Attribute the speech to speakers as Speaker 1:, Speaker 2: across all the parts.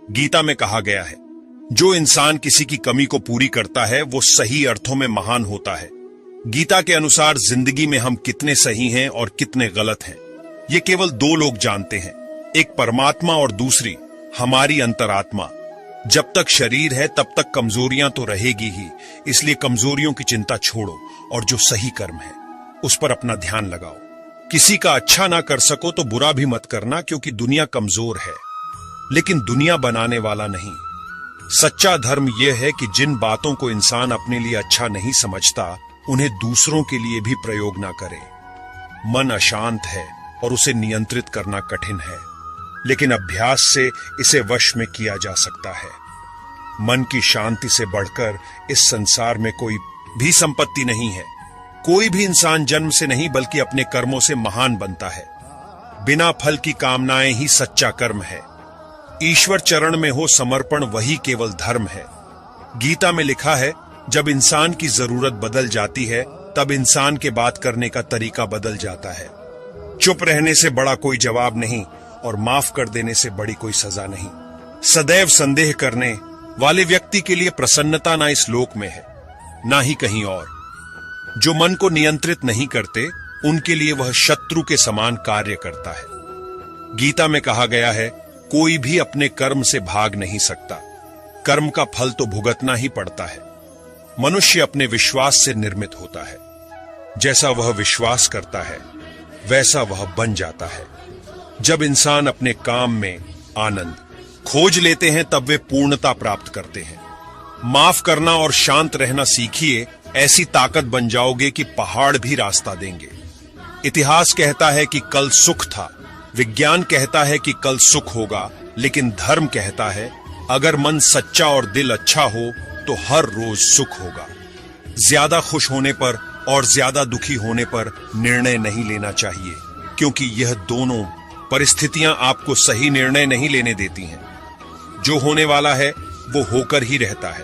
Speaker 1: गीता में कहा गया है, जो इंसान किसी की कमी को पूरी करता है वो सही अर्थों में महान होता है। गीता के अनुसार जिंदगी में हम कितने सही हैं और कितने गलत हैं, ये केवल दो लोग जानते हैं, एक परमात्मा और दूसरी हमारी अंतरात्मा। जब तक शरीर है तब तक कमजोरियां तो रहेगी ही, इसलिए कमजोरियों की चिंता छोड़ो और जो सही कर्म है उस पर अपना ध्यान लगाओ। किसी का अच्छा ना कर सको तो बुरा भी मत करना, क्योंकि दुनिया कमजोर है लेकिन दुनिया बनाने वाला नहीं। सच्चा धर्म यह है कि जिन बातों को इंसान अपने लिए अच्छा नहीं समझता उन्हें दूसरों के लिए भी प्रयोग ना करे। मन अशांत है और उसे नियंत्रित करना कठिन है, लेकिन अभ्यास से इसे वश में किया जा सकता है। मन की शांति से बढ़कर इस संसार में कोई भी संपत्ति नहीं है। कोई भी इंसान जन्म से नहीं बल्कि अपने कर्मों से महान बनता है। बिना फल की कामनाएं ही सच्चा कर्म है। ईश्वर चरण में हो समर्पण वही केवल धर्म है। गीता में लिखा है, जब इंसान की जरूरत बदल जाती है तब इंसान के बात करने का तरीका बदल जाता है। चुप रहने से बड़ा कोई जवाब नहीं और माफ कर देने से बड़ी कोई सजा नहीं। सदैव संदेह करने वाले व्यक्ति के लिए प्रसन्नता ना इस लोक में है ना ही कहीं और। जो मन को नियंत्रित नहीं करते उनके लिए वह शत्रु के समान कार्य करता है। गीता में कहा गया है, कोई भी अपने कर्म से भाग नहीं सकता, कर्म का फल तो भुगतना ही पड़ता है। मनुष्य अपने विश्वास से निर्मित होता है। जैसा वह विश्वास करता है वैसा वह बन जाता है। जब इंसान अपने काम में आनंद खोज लेते हैं तब वे पूर्णता प्राप्त करते हैं। माफ करना और शांत रहना सीखिए, ऐसी ताकत बन जाओगे कि पहाड़ भी रास्ता देंगे। इतिहास कहता है कि कल सुख था, विज्ञान कहता है कि कल सुख होगा, लेकिन धर्म कहता है अगर मन सच्चा और दिल अच्छा हो तो हर रोज सुख होगा। ज्यादा खुश होने पर और ज्यादा दुखी होने पर निर्णय नहीं लेना चाहिए, क्योंकि यह दोनों परिस्थितियां आपको सही निर्णय नहीं लेने देती हैं। जो होने वाला है वो होकर ही रहता है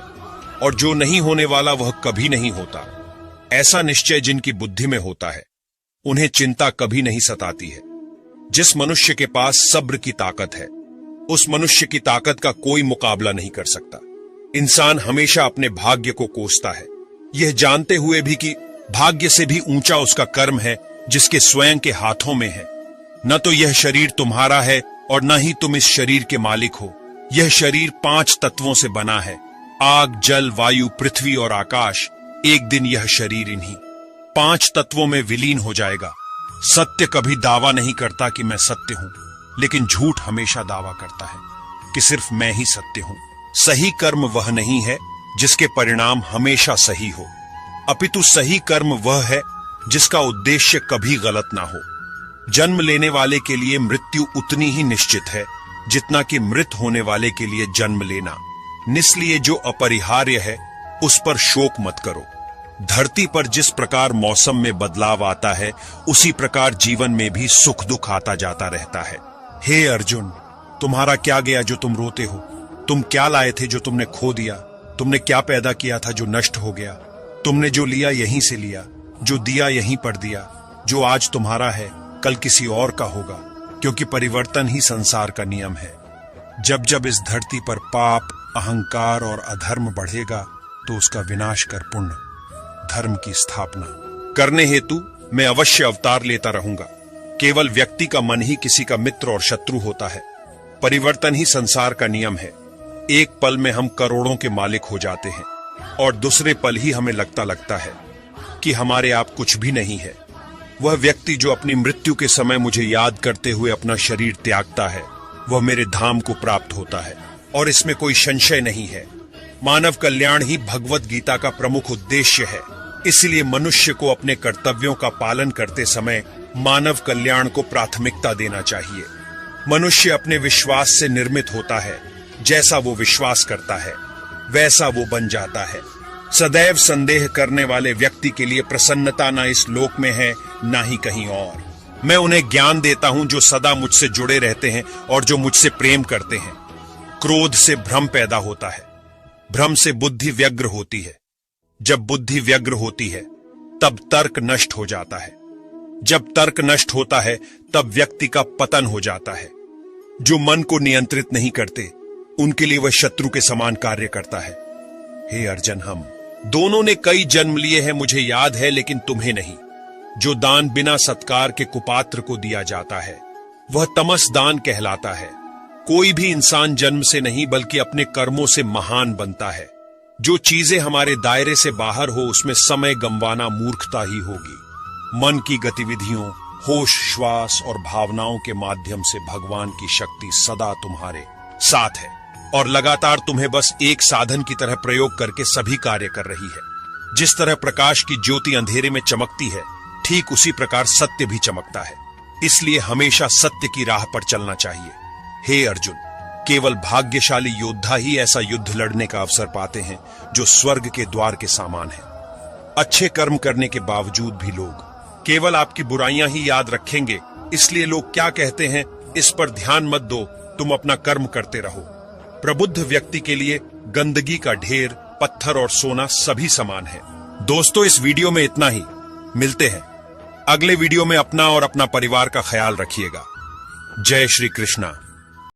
Speaker 1: और जो नहीं होने वाला वह कभी नहीं होता। ऐसा निश्चय जिनकी बुद्धि में होता है उन्हें चिंता कभी नहीं सताती है। जिस मनुष्य के पास सब्र की ताकत है उस मनुष्य की ताकत का कोई मुकाबला नहीं कर सकता। इंसान हमेशा अपने भाग्य को कोसता है, यह जानते हुए भी कि भाग्य से भी ऊंचा उसका कर्म है जिसके स्वयं के हाथों में है। न तो यह शरीर तुम्हारा है और न ही तुम इस शरीर के मालिक हो। यह शरीर 5 तत्वों से बना है, आग, जल, वायु, पृथ्वी और आकाश। एक दिन यह शरीर इन्हीं 5 तत्वों में विलीन हो जाएगा। सत्य कभी दावा नहीं करता कि मैं सत्य हूं, लेकिन झूठ हमेशा दावा करता है कि सिर्फ मैं ही सत्य हूं। सही कर्म वह नहीं है जिसके परिणाम हमेशा सही हो, अपितु सही कर्म वह है जिसका उद्देश्य कभी गलत ना हो। जन्म लेने वाले के लिए मृत्यु उतनी ही निश्चित है जितना कि मृत होने वाले के लिए जन्म लेना। निस्लिए जो अपरिहार्य है उस पर शोक मत करो। धरती पर जिस प्रकार मौसम में बदलाव आता है उसी प्रकार जीवन में भी सुख दुख आता जाता रहता है। हे अर्जुन, तुम्हारा क्या गया जो तुम रोते हो? तुम क्या लाए थे जो तुमने खो दिया? तुमने क्या पैदा किया था जो नष्ट हो गया? तुमने जो लिया यहीं से लिया, जो दिया यहीं पर दिया। जो आज तुम्हारा है कल किसी और का होगा, क्योंकि परिवर्तन ही संसार का नियम है। जब जब इस धरती पर पाप, अहंकार और अधर्म बढ़ेगा तो उसका विनाश कर पुण्य, धर्म की स्थापना करने हेतु मैं अवश्य अवतार लेता रहूंगा। केवल व्यक्ति का मन ही किसी का मित्र और शत्रु होता है। परिवर्तन ही संसार का नियम है। एक पल में हम करोड़ों के मालिक हो जाते हैं और दूसरे पल ही हमें लगता है कि हमारे आप कुछ भी नहीं है। वह व्यक्ति जो अपनी मृत्यु के समय मुझे याद करते हुए अपना शरीर त्यागता है वह मेरे धाम को प्राप्त होता है, और इसमें कोई संशय नहीं है। मानव कल्याण ही भगवत गीता का प्रमुख उद्देश्य है। इसलिए मनुष्य को अपने कर्तव्यों का पालन करते समय मानव कल्याण को प्राथमिकता देना चाहिए। मनुष्य अपने विश्वास से निर्मित होता है। जैसा वो विश्वास करता है वैसा वो बन जाता है। सदैव संदेह करने वाले व्यक्ति के लिए प्रसन्नता ना इस लोक में है ना ही कहीं और। मैं उन्हें ज्ञान देता हूं जो सदा मुझसे जुड़े रहते हैं और जो मुझसे प्रेम करते हैं। क्रोध से भ्रम पैदा होता है, भ्रम से बुद्धि व्यग्र होती है। जब बुद्धि व्यग्र होती है तब तर्क नष्ट हो जाता है। जब तर्क नष्ट होता है तब व्यक्ति का पतन हो जाता है। जो मन को नियंत्रित नहीं करते उनके लिए वह शत्रु के समान कार्य करता है। हे अर्जुन, हम दोनों ने कई जन्म लिए हैं, मुझे याद है, लेकिन तुम्हें नहीं। जो दान बिना सत्कार के कुपात्र को दिया जाता है वह तमस दान कहलाता है। कोई भी इंसान जन्म से नहीं बल्कि अपने कर्मों से महान बनता है। जो चीजें हमारे दायरे से बाहर हो उसमें समय गंवाना मूर्खता ही होगी। मन की गतिविधियों, होश, श्वास और भावनाओं के माध्यम से भगवान की शक्ति सदा तुम्हारे साथ है और लगातार तुम्हें बस एक साधन की तरह प्रयोग करके सभी कार्य कर रही है। जिस तरह प्रकाश की ज्योति अंधेरे में चमकती है, ठीक उसी प्रकार सत्य भी चमकता है। इसलिए हमेशा सत्य की राह पर चलना चाहिए। हे अर्जुन, केवल भाग्यशाली योद्धा ही ऐसा युद्ध लड़ने का अवसर पाते हैं जो स्वर्ग के द्वार के सामान है। अच्छे कर्म करने के बावजूद भी लोग केवल आपकी बुराइयां ही याद रखेंगे, इसलिए लोग क्या कहते हैं इस पर ध्यान मत दो, तुम अपना कर्म करते रहो। प्रबुद्ध व्यक्ति के लिए गंदगी का ढेर, पत्थर और सोना सभी समान है। दोस्तों, इस वीडियो में इतना ही। मिलते हैं अगले वीडियो में। अपना और अपना परिवार का ख्याल रखिएगा। जय श्री कृष्णा।